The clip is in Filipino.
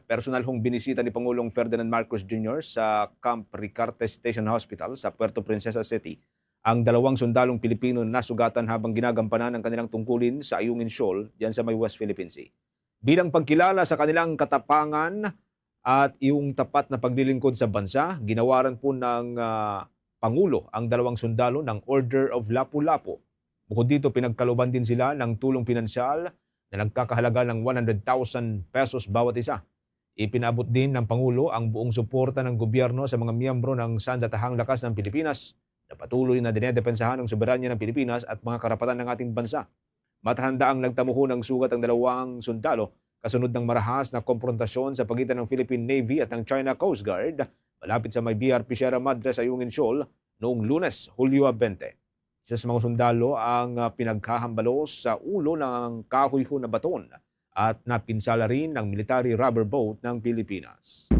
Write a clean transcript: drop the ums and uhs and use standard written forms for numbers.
personal hong binisita ni Pangulong Ferdinand Marcos Jr. sa Camp Ricarte Station Hospital sa Puerto Princesa City ang dalawang sundalong Pilipino na nasugatan habang ginagampanan ang kanilang tungkulin sa Ayungin Shoal diyan sa may West Philippine Sea. Bilang pagkilala sa kanilang katapangan at yung tapat na paglilingkod sa bansa, ginawaran po ng Pangulo ang dalawang sundalo ng Order of Lapu-Lapu. Bukod dito, pinagkalooban din sila ng tulong pinansyal na nagkakahalaga ng 100,000 pesos bawat isa. Ipinabot din ng Pangulo ang buong suporta ng gobyerno sa mga miyembro ng Sandatahang Lakas ng Pilipinas na patuloy na dinedepensahan ang soberanya ng Pilipinas at mga karapatan ng ating bansa. Matahanda ang nagtamuho ng sugat ang dalawang sundalo kasunod ng marahas na konfrontasyon sa pagitan ng Philippine Navy at ng China Coast Guard malapit sa may BRP Sierra Madre sa Ayungin Shoal noong Lunes, Hulyo 20. Isa sa mga sundalo ang pinagkahambalos sa ulo ng kahoy na baton at napinsala rin ng military rubber boat ng Pilipinas.